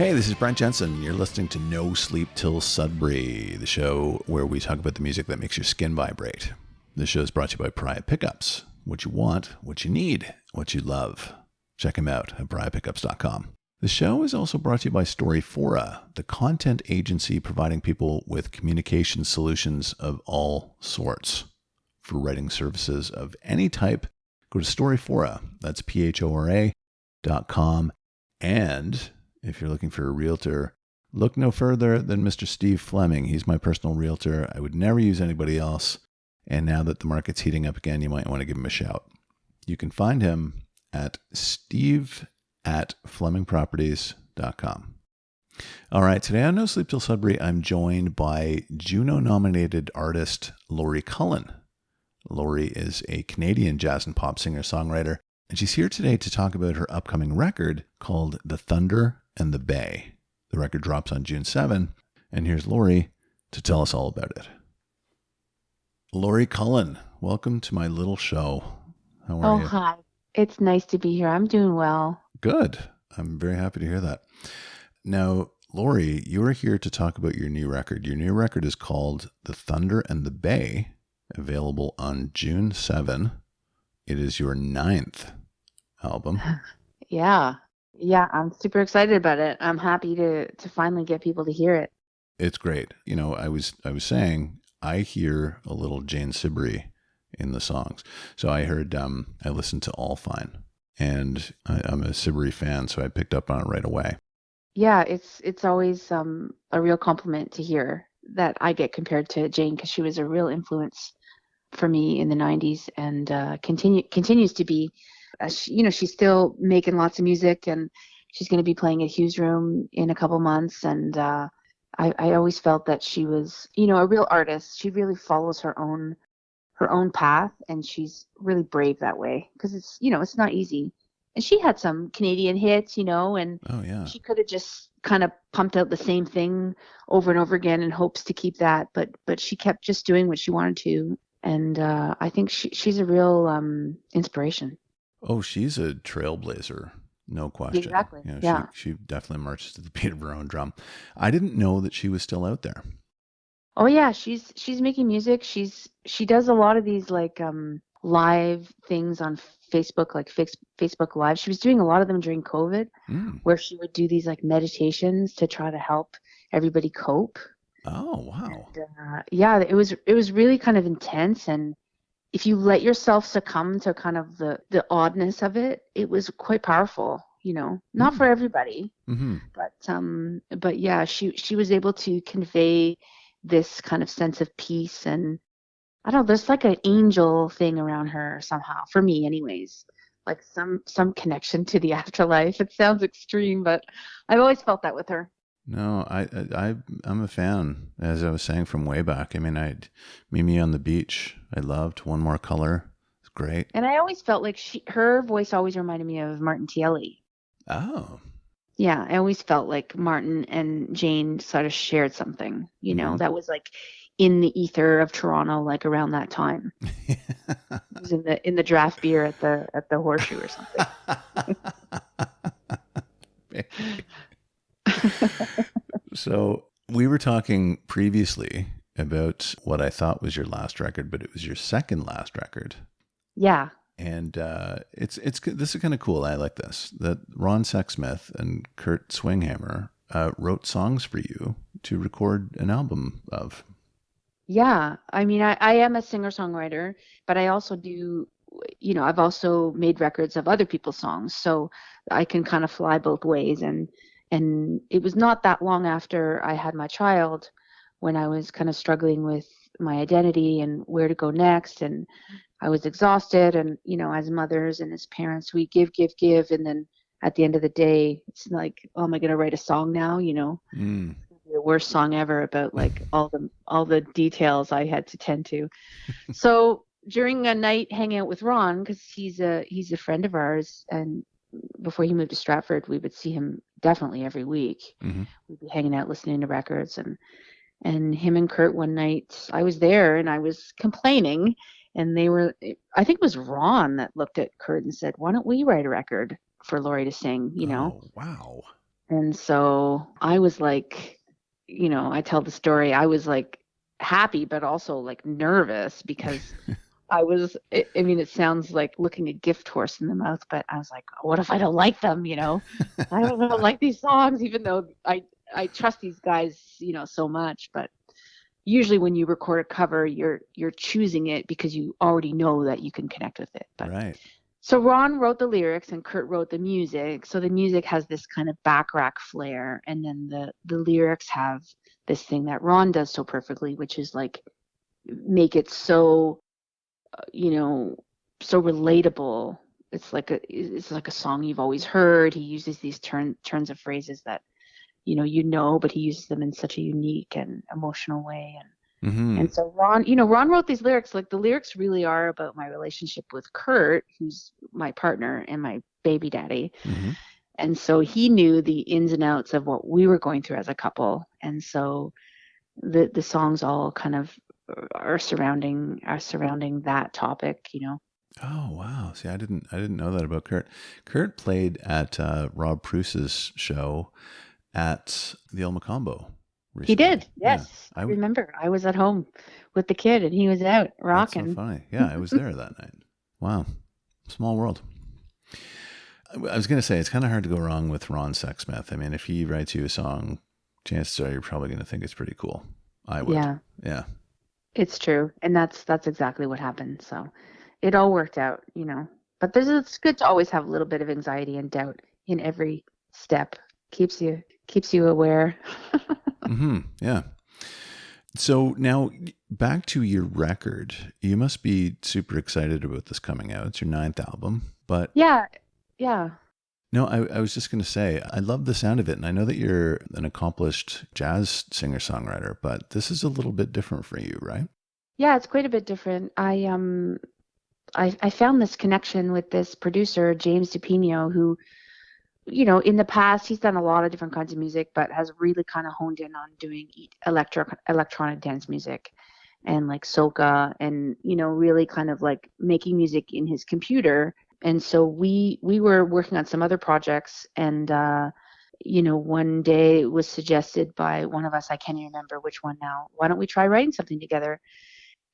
Hey, this is Brent Jensen. You're listening to No Sleep Till Sudbury, the show where we talk about the music that makes your skin vibrate. This show is brought to you by Pariah Pickups. What you want, what you need, what you love. Check them out at pariahpickups.com. The show is also brought to you by Storyfora, the content agency providing people with communication solutions of all sorts. For writing services of any type, go to Storyfora. That's PHORA.com. And if you're looking for a realtor, look no further than Mr. Steve Fleming. He's my personal realtor. I would never use anybody else. And now that the market's heating up again, you might want to give him a shout. You can find him at steve@flemingproperties.com. All right, today on No Sleep Till Sudbury, I'm joined by Juno-nominated artist Lori Cullen. Lori is a Canadian jazz and pop singer-songwriter, and she's here today to talk about her upcoming record called The Thunder and the Bay. The record drops on June 7, and here's Lori to tell us all about it. Lori Cullen, welcome to my little show. How are you? Oh, hi. It's nice to be here. I'm doing well. Good. I'm very happy to hear that. Now, Lori, you are here to talk about your new record. Your new record is called The Thunder and the Bay, available on June 7. It is your 9th album. Yeah. Yeah, I'm super excited about it. I'm happy to finally get people to hear it. It's great. You know, I was saying I hear a little Jane Sudbury in the songs. So I heard I listened to All Fine, and I'm a Sudbury fan, so I picked up on it right away. Yeah, it's always a real compliment to hear that I get compared to Jane because she was a real influence for me in the 90s and continues to be. She's still making lots of music, and she's going to be playing at Hughes Room in a couple months. And I always felt that she was, a real artist. She really follows her own path, and she's really brave that way because it's not easy. And she had some Canadian hits, and Oh yeah. she could have just kind of pumped out the same thing over and over again in hopes to keep that, but she kept just doing what she wanted to. And I think she's a real inspiration. Oh, she's a trailblazer, no question. Exactly. You know, Yeah. she definitely marches to the beat of her own drum. I didn't know that she was still out there. Oh yeah, she's making music. She does a lot of these like live things on Facebook, like Facebook Live. She was doing a lot of them during COVID, where she would do these like meditations to try to help everybody cope. Oh, wow. And, yeah, it was really kind of intense, and if you let yourself succumb to kind of the oddness of it, it was quite powerful. Not for everybody, Mm-hmm. but yeah, she was able to convey this kind of sense of peace, and I don't know, there's like an angel thing around her somehow, for me anyways, like some connection to the afterlife. It sounds extreme, but I've always felt that with her. No, I'm a fan, as I was saying, from way back. I mean, Mimi on the Beach, I loved One More Color. It's great. And I always felt like her voice always reminded me of Martin Tielli. Oh. Yeah, I always felt like Martin and Jane sort of shared something, that was like in the ether of Toronto, like around that time. It was in the draft beer at the Horseshoe or something. So we were talking previously about what I thought was your last record, but it was your second last record. Yeah. And this is kind of cool. I like this, that Ron Sexsmith and Kurt Swinghammer wrote songs for you to record an album of. Yeah. I mean, I am a singer-songwriter, but I also do, I've also made records of other people's songs, so I can kind of fly both ways. And it was not that long after I had my child when I was kind of struggling with my identity and where to go next. And I was exhausted. And, as mothers and as parents, we give. And then at the end of the day, it's like, oh, am I going to write a song now? The worst song ever about like all the details I had to tend to. So during a night hanging out with Ron, because he's a friend of ours, and before he moved to Stratford, we would see him definitely every week. Mm-hmm. We'd be hanging out listening to records, and him and Kurt one night, I was there and I was complaining, and I think it was Ron that looked at Kurt and said, "Why don't we write a record for Lori to sing?" Oh, wow. And so I was like, I tell the story, I was like happy, but also like nervous because I mean, it sounds like looking a gift horse in the mouth, but I was like, what if I don't like them, I don't like these songs, even though I trust these guys, so much. But usually when you record a cover, you're choosing it because you already know that you can connect with it. But Right. so Ron wrote the lyrics and Kurt wrote the music. So the music has this kind of back rack flair, and then the lyrics have this thing that Ron does so perfectly, which is like make it so you know, so relatable. It's like a song you've always heard. He uses these turns of phrases that but he uses them in such a unique and emotional way. Mm-hmm. And so Ron wrote these lyrics. Like the lyrics really are about my relationship with Kurt, who's my partner and my baby daddy. Mm-hmm. And so he knew the ins and outs of what we were going through as a couple. And so the songs all kind of are surrounding that topic. Oh wow! See, I didn't know that about Kurt. Kurt played at Rob Pruce's show at the El Macombo He recently. did. Yeah, Yes. I remember. I was at home with the kid and he was out that's so rocking. funny. Yeah, I was there that night. Wow, small world. I was gonna say it's kind of hard to go wrong with Ron Sexsmith. I mean, if he writes you a song, chances are you're probably gonna think it's pretty cool. I would. Yeah, Yeah. it's true. And that's exactly what happened. So it all worked out. But it's good to always have a little bit of anxiety and doubt in every step. Keeps you aware. Mm-hmm. Yeah. So now back to your record. You must be super excited about this coming out. It's your ninth album. But Yeah. Yeah. no, I was just going to say, I love the sound of it. And I know that you're an accomplished jazz singer songwriter, but this is a little bit different for you, right? Yeah, it's quite a bit different. I found this connection with this producer, James DePino, who in the past, he's done a lot of different kinds of music, but has really kind of honed in on doing electronic dance music and like soca and, really kind of like making music in his computer. And so we were working on some other projects and, one day it was suggested by one of us, I can't even remember which one now, why don't we try writing something together?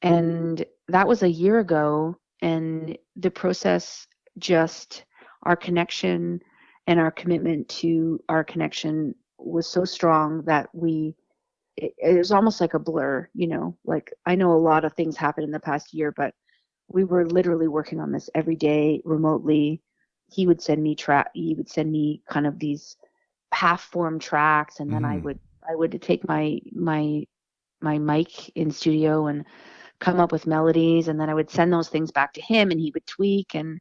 And that was a year ago. And the process just, our connection and our commitment to our connection was so strong that it was almost like a blur. Like I know a lot of things happened in the past year, but we were literally working on this every day remotely. He would send me kind of these half formed tracks, and then I Mm-hmm. would I would take my mic in studio and come up with melodies, and then I would send those things back to him and he would tweak, and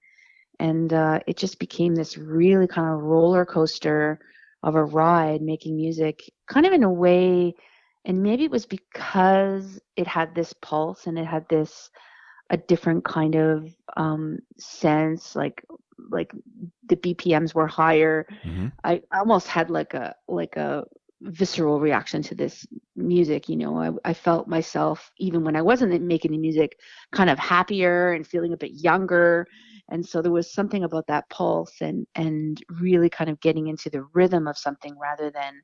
it just became this really kind of roller coaster of a ride making music kind of in a way. And maybe it was because it had this pulse and it had this a different kind of sense, like the BPMs were higher. Mm-hmm. I almost had like a visceral reaction to this music. I felt myself, even when I wasn't making the music, kind of happier and feeling a bit younger. And so there was something about that pulse and really kind of getting into the rhythm of something rather than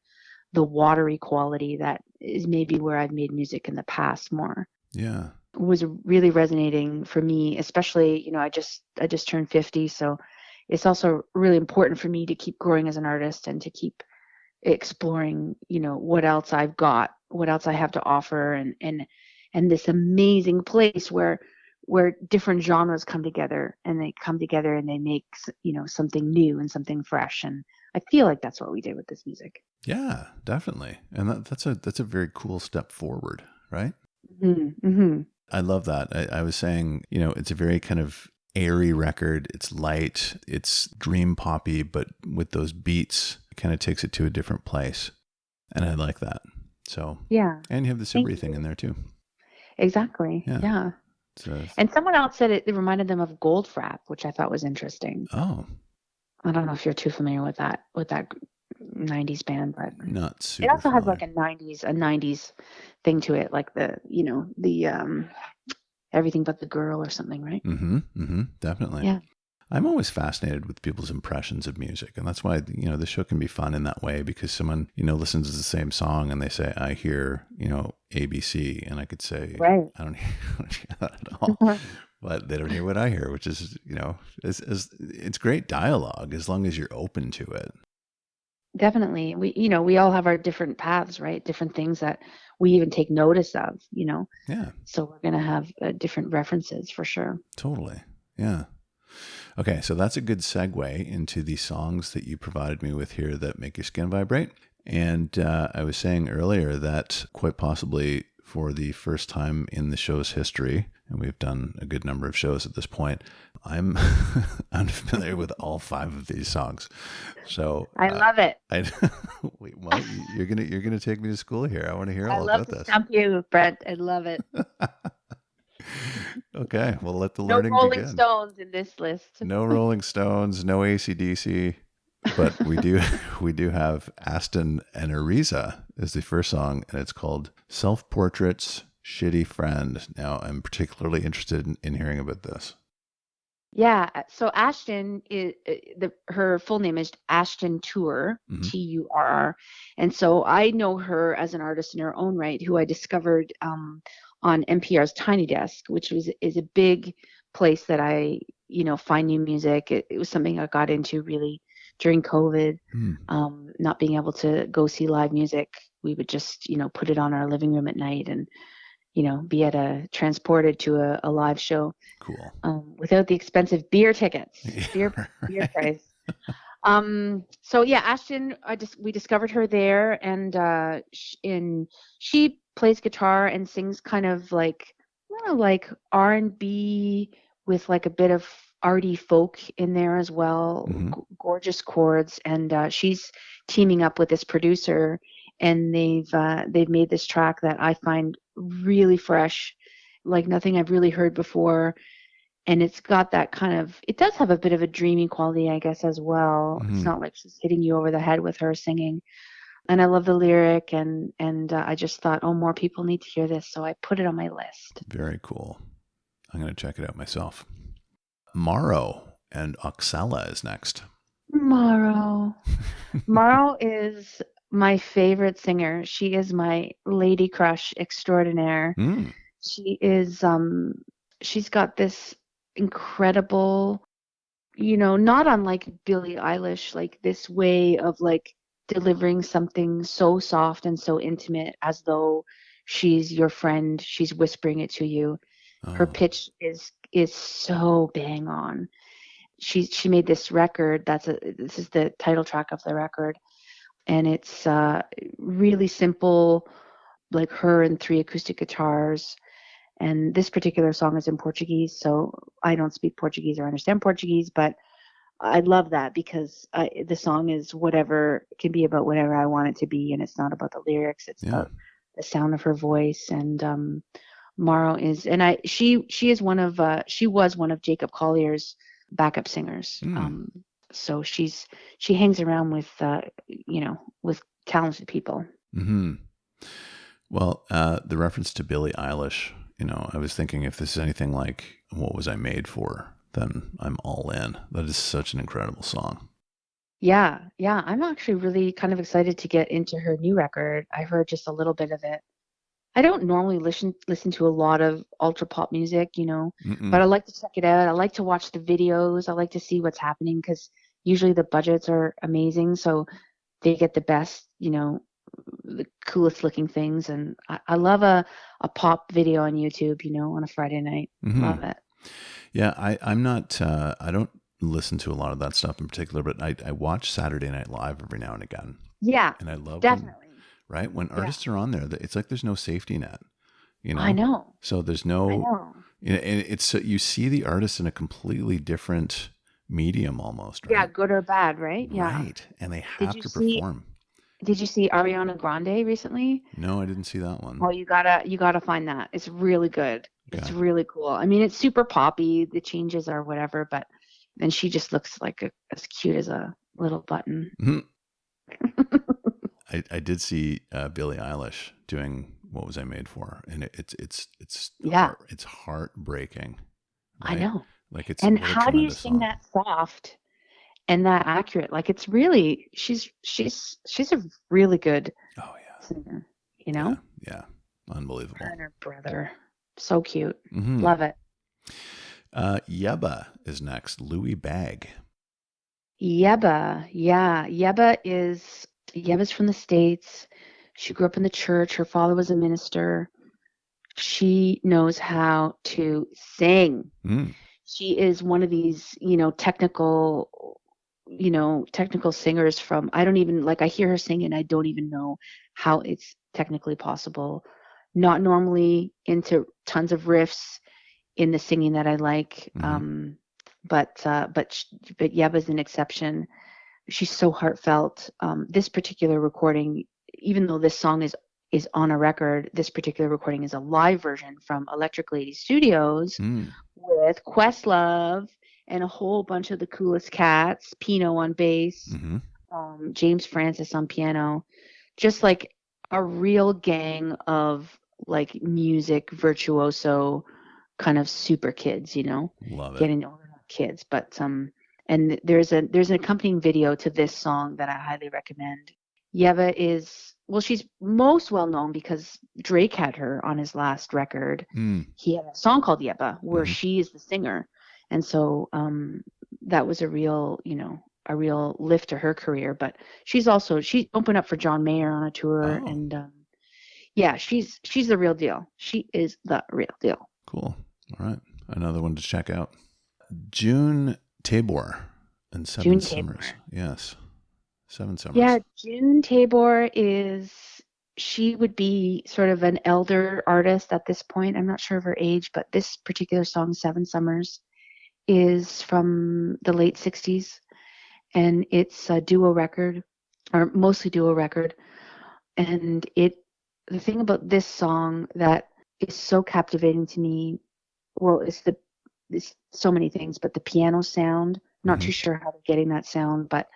the watery quality that is maybe where I've made music in the past more. Yeah. Was really resonating for me, especially, I just turned 50, so it's also really important for me to keep growing as an artist and to keep exploring, what else I've got, what else I have to offer, and this amazing place where different genres come together and they make, something new and something fresh. And I feel like that's what we did with this music. Yeah, definitely. And that's a very cool step forward, right? Hmm. Hmm. I love that. I was saying, it's a very kind of airy record. It's light, it's dream poppy, but with those beats, it kind of takes it to a different place. And I like that. So, Yeah. and you have the Thank Sudbury thing you. in there too. Exactly. Yeah. Yeah. So, And someone else said it reminded them of Goldfrapp, which I thought was interesting. oh, I don't know if you're too familiar with that 90s band, but not it super also has like familiar. a 90s thing to it, like the everything but the girl or something, right? Mm-hmm. Mm-hmm. Definitely. Yeah. I'm always fascinated with people's impressions of music. And that's why, the show can be fun in that way, because someone, listens to the same song and they say, I hear, ABC. And I could say, Right. I don't hear that at all. But they don't hear what I hear, which is, it's great dialogue as long as you're open to it. Definitely. We all have our different paths, right? Different things that we even take notice of, Yeah, So we're going to have different references for sure. totally. Yeah. Okay, so that's a good segue into the songs that you provided me with here that make your skin vibrate. And I was saying earlier that quite possibly for the first time in the show's history, and we've done a good number of shows at this point, I'm unfamiliar with all 5 of these songs. So I love it. wait, what? You're gonna take me to school here. I want to hear I all love about to this. stump you, Brent. I love it. Okay, well, let the No learning Rolling begin. Stones in this list. No Rolling Stones, no AC/DC, but we do have Aston and Ariza is the first song, and it's called Self Portraits, Shitty Friend. Now, I'm particularly interested in hearing about this. Yeah, so Ashton is her full name is Ashton Tour, Mm-hmm. Turr, and so I know her as an artist in her own right, who I discovered on NPR's Tiny Desk, which is a big place that I find new music. It was something I got into really during COVID, not being able to go see live music. We would just put it on our living room at night and be transported to a live show. Cool. Without the expensive beer tickets, Yeah, beer right. price. So yeah, Ashton, we discovered her there, and she plays guitar and sings kind of like R&B with like a bit of arty folk in there as well. Mm-hmm. Gorgeous chords, and she's teaming up with this producer, and they've made this track that I find really fresh, like nothing I've really heard before. And it's got that it does have a bit of a dreamy quality, I guess, as well. It's Mm-hmm. not like she's hitting you over the head with her singing. And I love the lyric, and I just thought, oh, more people need to hear this, so I put it on my list. Very cool. I'm going to check it out myself. Morrow and Oxala is next. Morrow. Morrow is my favorite singer. She is my lady crush extraordinaire. Mm. She is she's got this incredible, not unlike Billie Eilish, like this way of like delivering something so soft and so intimate as though she's your friend, she's whispering it to you. Her Oh. pitch is so bang on. She made this record. This is the title track of the record, and it's really simple, like her and 3 acoustic guitars. And this particular song is in Portuguese, so I don't speak Portuguese or understand Portuguese, but I love that because the song is whatever, it can be about whatever I want it to be, and it's not about the lyrics. It's Yeah. about the sound of her voice. And Maro is, and she is she was one of Jacob Collier's backup singers. Mm. So she hangs around with with talented people. Mm-hmm. Well, the reference to Billie Eilish, I was thinking if this is anything like What Was I Made For, then I'm all in. That is such an incredible song. Yeah, yeah. I'm actually really kind of excited to get into her new record. I heard just a little bit of it. I don't normally listen to a lot of ultra pop music, but Mm-mm. I like to check it out. I like to watch the videos. I like to see what's happening because usually the budgets are amazing, so they get the best, the coolest looking things. And I love a pop video on YouTube, on a Friday night. Mm-hmm. Love it. Yeah, I'm not, I don't listen to a lot of that stuff in particular, but I watch Saturday Night Live every now and again. Yeah, And I love definitely. right? When Yeah, artists are on there, it's like there's no safety net, you I know? know. So there's I no, know. and it's, you see the artist in a completely different medium almost, Yeah, right? good or bad, right? Yeah. Right. And they Did have you to see perform. did you see Ariana Grande recently? No, I didn't see that one. Oh, you gotta find that. It's really good. It's Okay. really cool. I mean, it's super poppy. The changes are whatever, but and she just looks like as cute as a little button. Mhm. I did see Billie Eilish doing What Was I Made For, and it's Yeah, it's heartbreaking, I right? know. Like And what a how do you tremendous sing song. that soft and that accurate? Like it's really she's a really good Oh yeah. singer, Yeah. Yeah. Unbelievable. Her and her brother. So cute. Mm-hmm. Love it. Yeba is next. Louis Bag. Yeba. Yeah. Yeba's from the States. She grew up in the church. Her father was a minister. She knows how to sing. Mm. She is one of these, technical singers from, I don't even, like, I hear her sing and I don't even know how it's technically possible. Not normally into tons of riffs in the singing that I like. Mm-hmm. But Yeba's an exception. She's so heartfelt. This particular recording, even though this song is on a record, this particular recording is a live version from Electric Lady Studios Mm. with Questlove and a whole bunch of the coolest cats. Pino on bass, Mm-hmm. James Francis on piano, just like a real gang of like music virtuoso kind of super kids, Love it. getting older, not kids, but and there's an accompanying video to this song that I highly recommend. Yeva is, well, she's most well known because Drake had her on his last record. Mm. He had a song called Yeba where Mm-hmm. she is the singer, and so that was a real lift to her career. But she opened up for John Mayer on a tour, Oh, and yeah, she's the real deal. She is the real deal. cool. All right. Another one to check out. June Tabor and Seven June Summers. Tabor. Yes. Seven Yeah, Summers. June Tabor she would be sort of an elder artist at this point. I'm not sure of her age, but this particular song, Seven Summers, is from the late 60s, and it's a duo record, or mostly duo record. And the thing about this song that is so captivating to me, well, it's so many things, but the piano sound, not Mm-hmm. too sure how they're getting that sound, but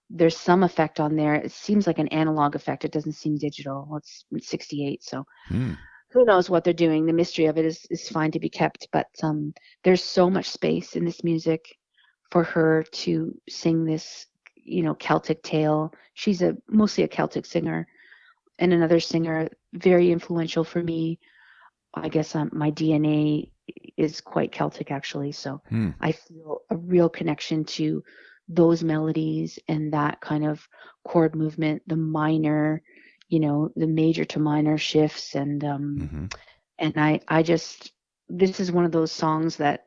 there's some effect on there. It seems like an analog effect. It doesn't seem digital. Well, it's 68, so Mm. who knows what they're doing. The mystery of it is fine to be kept, but there's so much space in this music for her to sing this, Celtic tale. She's mostly a Celtic singer, and another singer very influential for me. I guess my DNA is quite Celtic actually, so Mm. I feel a real connection to those melodies and that kind of chord movement, the minor, the major to minor shifts, Mm-hmm. and I just, this is one of those songs that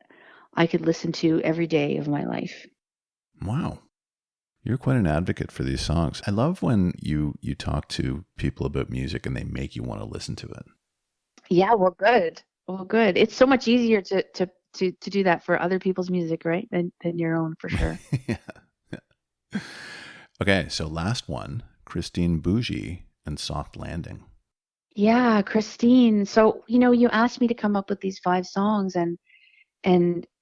I could listen to every day of my life. Wow. You're quite an advocate for these songs. I love when you talk to people about music and they make you want to listen to it. Yeah, well, good. Well, good. It's so much easier to do that for other people's music, right? Than your own, for sure. Yeah. Okay, so last one, Christine Bougie and Soft Landing. Yeah, Christine. So, you asked me to come up with these five songs, and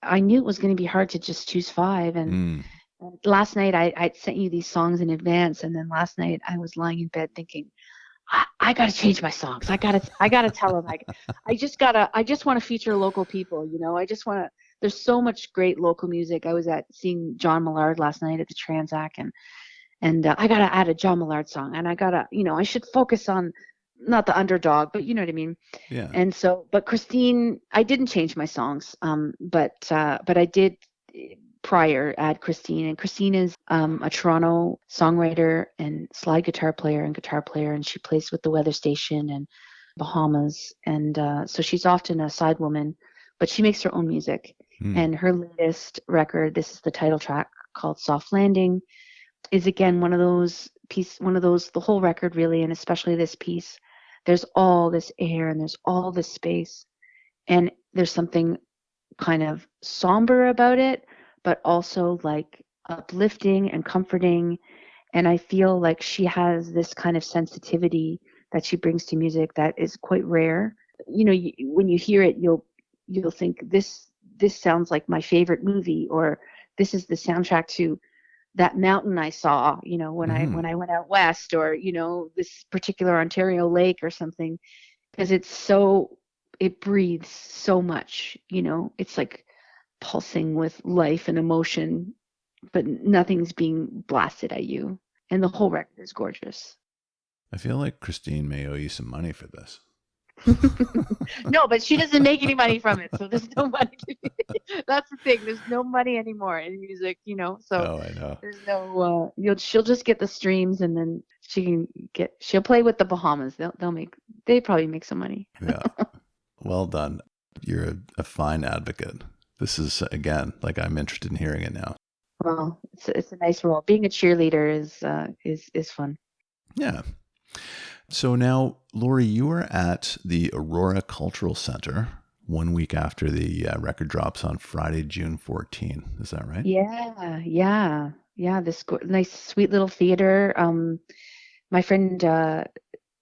I knew it was going to be hard to just choose five. Mm. And last night I'd sent you these songs in advance, and then last night I was lying in bed thinking, I got to change my songs. I gotta tell them. I just want to feature local people. I just want to. There's so much great local music. I was seeing John Millard last night at the Transac, and I gotta add a John Millard song, and I gotta, I should focus on not the underdog, but you know what I mean. Yeah. And so, but Christine, I didn't change my songs, but I did prior add Christine, and Christine is a Toronto songwriter and slide guitar player, and she plays with the Weather Station and Bahamas, and so she's often a side woman, but she makes her own music. Mm. And her latest record, this is the title track called Soft Landing, is again one of those, the whole record really, and especially this piece, there's all this air and there's all this space, and there's something kind of somber about it, but also like uplifting and comforting. And I feel like she has this kind of sensitivity that she brings to music that is quite rare. When you hear it, you'll think this sounds like my favorite movie, or this is the soundtrack to that mountain I saw, Mm-hmm. when I went out west, or this particular Ontario lake or something, because it breathes so much. It's like pulsing with life and emotion, but nothing's being blasted at you. And the whole record is gorgeous. I feel like Christine may owe you some money for this. No, but she doesn't make any money from it, so there's no money. That's the thing. There's no money anymore in music, So Oh, I know. there's no. She'll just get the streams, and then she'll play with the Bahamas. They probably make some money. Yeah. Well done. You're a fine advocate. This is, again, like, I'm interested in hearing it now. Well, it's a nice role. Being a cheerleader is fun. Yeah. So now, Lori, you were at the Aurora Cultural Center 1 week after the record drops on Friday, June 14. Is that right? Yeah. This nice, sweet little theater. My friend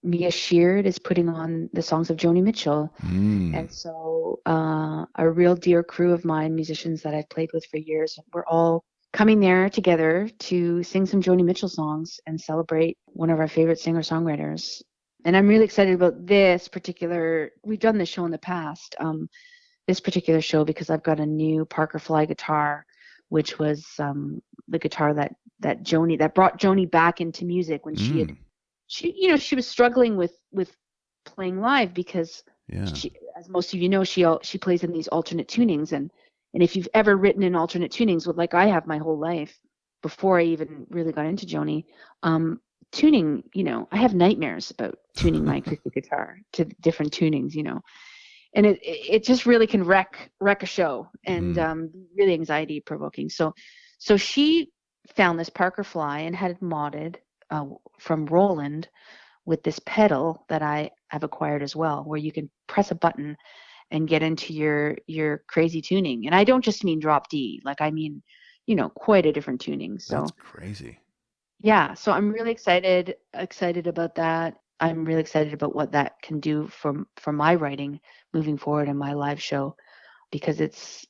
Mia Sheard is putting on the songs of Joni Mitchell, and so a real dear crew of mine, musicians that I've played with for years, we're all coming there together to sing some Joni Mitchell songs and celebrate one of our favorite singer-songwriters. And I'm really excited about this particular, we've done this show in the past, this particular show, because I've got a new Parker Fly guitar, which was the guitar that brought Joni back into music when she was struggling with playing live, because she, as most of you know, she plays in these alternate tunings, and if you've ever written in alternate tunings, like I have my whole life before I even really got into Joni, tuning, I have nightmares about tuning my acoustic guitar to different tunings, and it just really can wreck a show, and really anxiety provoking. So she found this Parker Fly and had it modded from Roland with this pedal that I have acquired as well, where you can press a button and get into your crazy tuning. And I don't just mean drop D, like I mean, quite a different tuning. So that's crazy. Yeah, so I'm really excited about that. I'm really excited about what that can do for my writing moving forward in my live show, because it's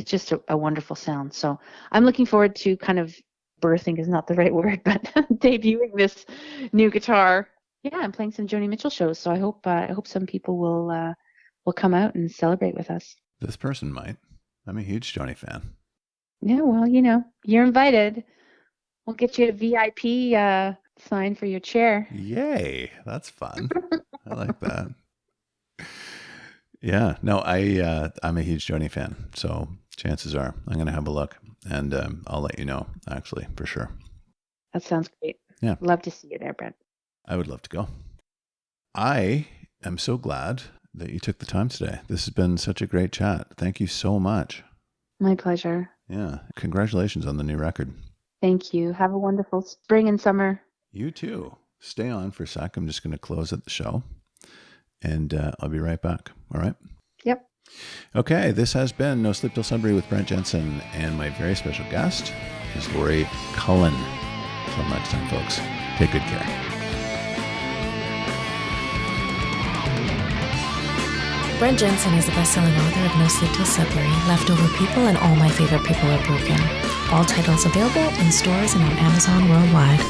just a wonderful sound. So I'm looking forward to kind of birthing is not the right word, but debuting this new guitar. Yeah, I'm playing some Joni Mitchell shows, so I hope some people will come out and celebrate with us. This person might. I'm a huge Joni fan. Yeah, well, you're invited. We'll get you a VIP sign for your chair. Yay, that's fun. I like that. Yeah, no, I'm a huge Joni fan, so chances are I'm going to have a look, and I'll let you know, actually, for sure. That sounds great. Yeah. Love to see you there, Brent. I would love to go. I am so glad that you took the time today. This has been such a great chat. Thank you so much. My pleasure. Yeah. Congratulations on the new record. Thank you. Have a wonderful spring and summer. You too. Stay on for a sec. I'm just going to close at the show, and I'll be right back. All right? Yep. Okay. This has been No Sleep Till Sudbury with Brent Jensen, and my very special guest is Lori Cullen. Until next time, folks, take good care. Brent Jensen is the best-selling author of No Sleep Till Sudbury, Leftover People, and All My Favorite People Are Broken. All titles available in stores and on Amazon worldwide.